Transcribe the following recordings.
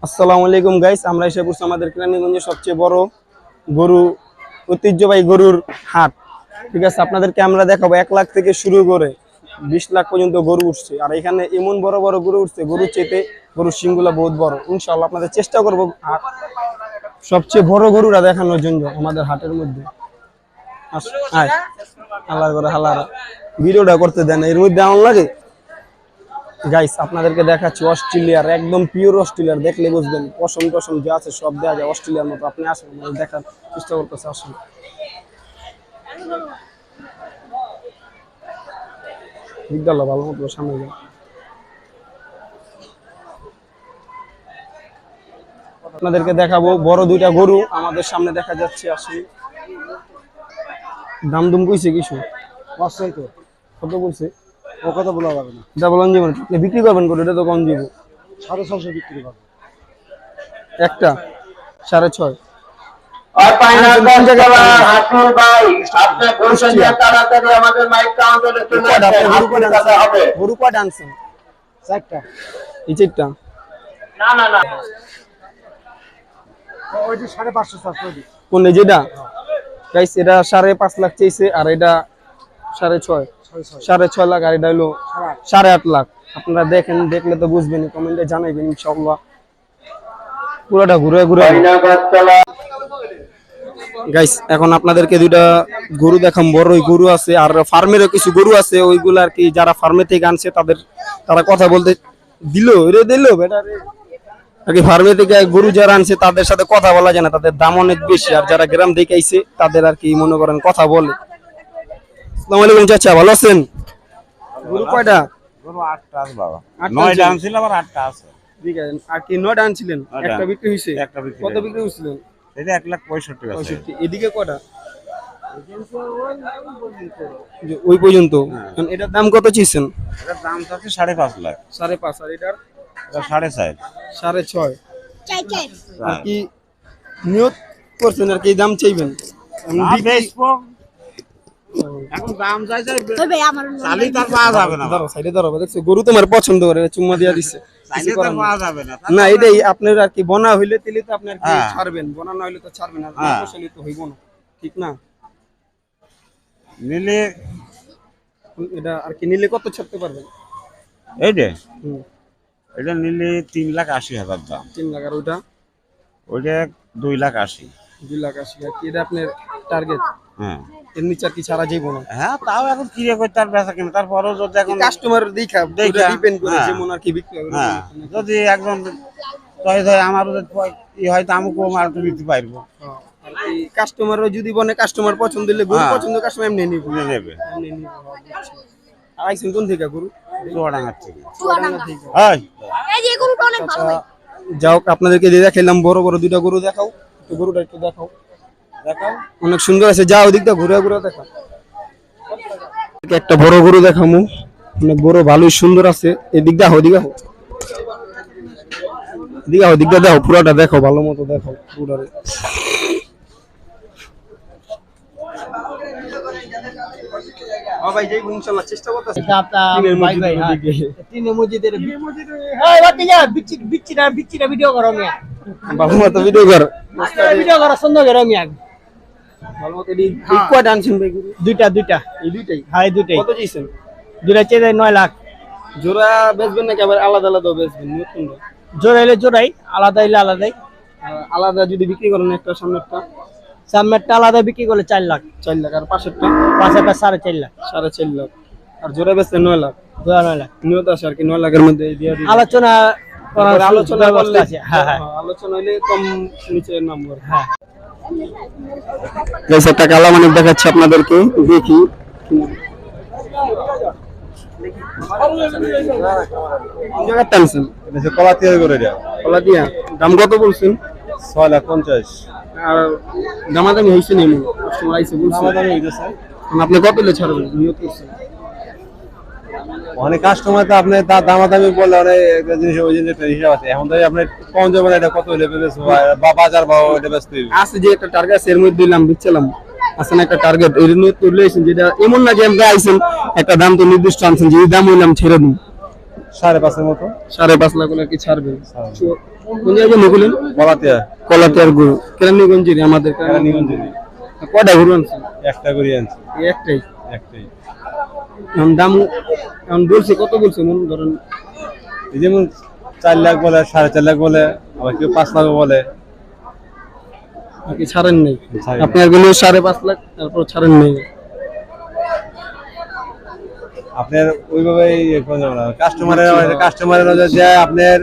আসসালামু আলাইকুম গাইস, আমরা এসে পড়ছি আমাদের কেরানীগঞ্জের সবচেয়ে বড় গরু ঐতিহ্যবাহী গরুর হাট। ঠিক আছে, আপনাদেরকে আমরা দেখাবো 1 লাখ থেকে শুরু করে 20 লাখ পর্যন্ত গরু উঠছে। আর এখানে এমন বড় বড় গরু উঠছে, গরুর চেতে গরুর শিংগুলা বহুত বড়। ইনশাআল্লাহ আপনাদের চেষ্টা করবো সবচেয়ে বড় গরুরা দেখানোর জন্য আমাদের হাটের মধ্যে। আল্লাহর করে হালারা ভিডিওটা করতে দেন, এর মধ্যে এমন লাগে গাইস। আপনাদেরকে দেখাচ্ছি অস্ট্রেলিয়ার, একদম পিওর অস্ট্রেলিয়ার, দেখলে বুঝবেন পশম টসম যা আছে সব দেওয়া যায় অস্ট্রেলিয়ার মতো। আপনি আসেন, দেখার চেষ্টা করতেছে, আসেন। বিদ্যালয় ভালো মতো সামনে যান। আপনাদেরকে দেখাবো বড় দুইটা গরু আমাদের সামনে দেখা যাচ্ছে। আসি দাম দুম কইছে কিছু কত বলছে? ও কথা বলা যাবে না। এটা বলেন জীবন বিক্রি করবেন গরু, এটা তো কম দিব। 650 বিক্রি করবে একটা 6.5। আর পাইনাগঞ্জ জেলা হাটুর ভাই আপনি বলছেন যে তাড়াতাড়ি আমাদের মাইক কাউন্টারে চলে আসেন, হাটুর কাছে হবে। গরু কয়টা আনছেন? 4টা। এই 4টা? না না না, ওইটি 550 টাকা ওইটি। কোন যেটা গাইস? এটা 5.5 লাখ চাইছে, আর এটা 6.5 6.5 লাখ, আর এটা হলো 8.5 লাখ। আপনারা দেখেন, দেখলে তো বুঝবেন, কমেন্টে জানাইবেন ইনশাআল্লাহ। পুরোটা ঘুরে ঘুরে গাইস। এখন আপনাদেরকে দুইটা গরু দেখাম, বড়ই গরু আছে আর ফার্মেরও কিছু গরু আছে। ওইগুলো আর কি যারা ফার্মে থেকে আনছে তারা কথা বলতে দিল আর কি। ফার্মে থেকে গরু যারা আনছে তাদের সাথে কথা বলা যায় না, তাদের দাম অনেক বেশি। আর যারা গ্রাম থেকে আইছে তাদের আর কি মনে করেন কথা বলে। আসসালামু আলাইকুম চাচা, ভালো আছেন? গরু কয়টা? গরু 8টা আছে বাবা। 9টা আনছিল, আবার 8টা আছে। ঠিক আছে। আর কি 9টা আনছিলেন? একটা বিক্রি হইছে? একটা বিক্রি। কত বিক্রি হইছিলেন? এটা 1,65,000 আছে। 65। এদিকে কয়টা? ওই পর্যন্ত। এটার দাম কত চাইছেন? এটার দাম আছে 5.5 লাখ। 5.5। আর এটার? এটা 4.5। 6.5। আর কি নিয়ত করছেন আর কি দাম চাইবেন? এখন দাম চাই চালি তার পাওয়া যাবে না। ধরো সাইডে ধরো, দেখছো গরু তোমার পছন্দ করে চুম্মা দিয়া দিছে। চাইলে তার পাওয়া যাবে না। না, এটাই আপনার আর কি বনা হইলে তেলে তো আপনার কি ছাড়বেন, বনা না হইলে তো ছাড়বেন না, বসাইলে তো হইব না, ঠিক না? নিলে এটা আর কি নিলে কত ছাড়তে পারবেন? এইটা এটা নিলে 3,80,000 দাম। 3 লাখ। আর ওইটা? ওইটা 2,80,000। 2,80,000। আর কি এটা আপনার টার্গেট? হ্যাঁ। এর নিচে আর কি ছাড়া যাইব না? হ্যাঁ, তাও এখন কিরে কই তার বেচা কিনা, তারপরও যদি এখন কাস্টমার দেখা ডিপেন্ড করে যেমন আর কি বিক্রি হবে। হ্যাঁ, যদি একজন চয়েস হয় আমার হয়তো আমি কম আর নিতে পারবো। আর কি কাস্টমারও যদি বনে কাস্টমার পছন্দ হলে গরু পছন্দ, কাস্টমার এমনি নিব নেবে। আর আইছেন কোন থেকে গরু? চুয়াডাঙ্গা থেকে। এই যে গরুটা অনেক ভালো ভাই। যাও, আপনাদেরকে দিয়ে দেখাইলাম বড় বড় দুইটা গরু। দেখাও একটু গরুটা, একটু দেখাও। অনেক সুন্দর আছে, যাও ওদিকটা ঘুরে ঘুরে দেখাও। একটা বড় গরু দেখামু, অনেক বড়, ভালোই সুন্দর আছে। এদিক দেখো, এদিকে দিকটা দেখো, পুরোটা দেখো, ভালো মতো দেখো পুরোটা। ভাই যাই ইনশাআল্লাহ চেষ্টা করতেছি। তিনে মসজিদের বিচ্ছিটা ভিডিও করো মিয়া, ভালো মতো ভিডিও কর, ভিডিও করো সুন্দর করো মিয়া। ভালো মতো দি। কয়টা আনছেন ভাই গরু? দুইটা। এই দুইটাই? হ্যাঁ, এই দুইটাই। কত চাইছেন? দুইটা চেয়ে 9 লাখ। জোড়া বেচবেন নাকি আবার আলাদা আলাদা বেচবেন? নতুন জোড়া হইলে জোড়াই, আলাদা হইলে আলাদাই। আলাদা যদি বিক্রি করেন, একটা সামনেরটা সামনেরটা আলাদা বিক্রি করলে 4 লাখ। 4 লাখ। আর পাশেরটা? পাশেরটা 4.5 লাখ। 4.5 লাখ। আর জোড়া বেচছেন 9 লাখ। জোড়া 9 লাখ। নিয়ত আছে আর কি 9 লাখের মধ্যে দিয়ে দিবেন। আলোচনা আলোচনা করলে আছে। হ্যাঁ, আলোচনা হইলে কম নিচে নাম্বার। হ্যাঁ। গাইস, একটা কালা মানিক দেখাচ্ছি আপনাদেরকে, দেখি কলাতিয়া। দাম কত বলছেন? 6,50,000। আর দামাদামি হয়েছে নেই? কাস্টমার আইছে বলছে আপনি কত হলে ছাড়বেন নিয়ত করছেন? অনেক কাস্টমার তো আপনি দামাদামি বললে অনেক জিনিস ওই জিনিসের হিসাব আছে। এখন তো আপনি কম যাবেন, এটা কত হলে বা বাজার ভাও এটা ব্যস্ত আছে যে একটা টার্গেট এর মধ্যে দিলাম বিচ্ছিলাম আছে না একটা টার্গেট, এর নিয়ত করলে যেটা এমন না যে আমরা আইছেন একটা দাম তো নির্দিষ্ট আনছেন, যে দাম হইলাম ছেড়ে দিন। 5.5 মতো। 5.5 লাখ হলে কি ছাড়বে? কোন জায়গায় নিগুলেন? বলাতিয়া কলাতিয়ার গরু কেরানীগঞ্জের আমাদের কেরানীগঞ্জে কয়টা গরু আনছে? একটা করে আনছি, এই একটাই। একটাই। এখন দাম এখন বলছে কত বলছে মনে ধরেন? এই যেমন 4 লাখ বলে, 4.5 লাখ বলে, আবার কেউ 5 লাখ বলে। নাকি ছাড়েন নাই? ছাড়েন। আপনার গেল 5.5 লাখ, তারপর ছাড়েন নাই। আপনার ওইভাবে কাস্টমারের যে আপনার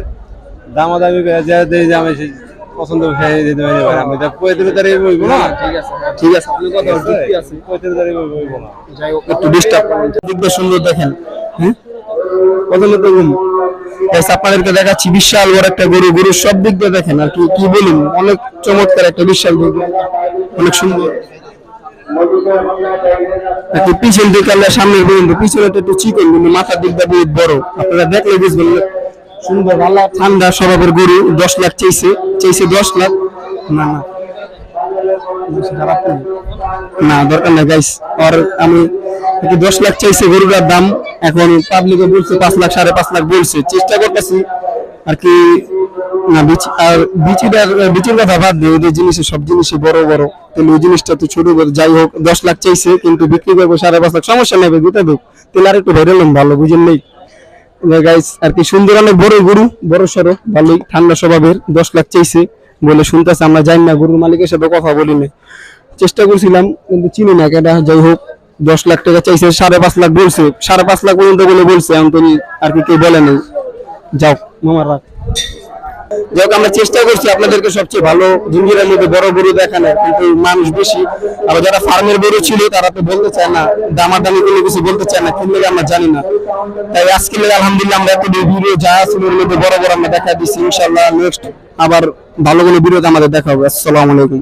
দামাদামি করে যে দেই যে আমি সেই পছন্দ খেয়ে দিতে পারি না, আমি তো 35 তারিখ বইবো না। ঠিক আছে, ঠিক আছে, আপনি কথা যুক্তি আছে। 35 তারিখ বইবো না। যাই হোক, একটু ডিস্টার্ব করবেন। দিকটা সুন্দর দেখেন। হ্যাঁ, প্রথমে তো আপনাদেরকে দেখাচ্ছি বিশাল বড় একটা গরু। গরুর সব দিক দিয়ে দেখেন, আর কি কি বলুন, অনেক চমৎকার একটা বিশাল গরু, অনেক সুন্দর। একটু পিছন দিকে আমরা সামনের পর্যন্ত, পিছনেটা একটু চিকন কিন্তু মাথার দিকটা বহুত বড়। আপনারা দেখলে বুঝবেন। সুন্দর ভালো ঠান্ডা স্বভাবের গরু। 10 লাখ চাইছে 10 লাখ। না না না, দরকার নাই গাইস। আর আমি 10 লাখ চাইছে গরুটার দাম। এখন পাবলিকে বলছে 5 লাখ 5.5 লাখ বলছে। চেষ্টা করতেছি আর কি না বিচির কথা বাদ দিয়ে ওদের জিনিসের সব জিনিসই বড় বড়, তাহলে ওই জিনিসটা তো ছোট করে। যাই হোক, 10 লাখ চাইছে কিন্তু বিক্রি করবো 5.5 লাখ। সমস্যা নেই, দিতে দেব। তাহলে আর একটু ভাইরাল ভালো, বুঝেন নেই গাইস। আর কি সুন্দর অনেক বড় গরু, বড় সড়ো, ভালোই ঠান্ডা স্বভাবের। 10 লাখ চাইছে বলে শুনতেছে, আমরা জানি না, গরুর মালিকের সাথে কথা বলি না। চেষ্টা করছিলাম কিন্তু চিনি না কেটা। যাই হোক, 10 লাখ টাকা চাইছে, 5.5 লাখ বলছে। 5.5 লাখ পর্যন্ত বলে বলছে। এখন তো আর কি কেউ বলে নেই। যাও মামার রাখ। যাই হোক, আমরা চেষ্টা করছি আপনাদেরকে সবচেয়ে ভালো জঞ্জিরার মধ্যে বড় গরু দেখানোর, কিন্তু মানুষ বেশি। আবার যারা ফার্মের গরু ছিল তারা তো বলতে চায় না, দামাদামি কোনো কিছু বলতে চায় না, কিনলে আমরা জানি না। তাই আজকে আলহামদুলিল্লাহ আমরা একটা ভিডিও যা ছিল এর মধ্যে বড় বড় আমরা দেখা দিচ্ছি। ইনশাআল্লাহ নেক্সট আবার ভালো কোনো ভিডিওতে আমাদের দেখা হবে। আসসালামু আলাইকুম।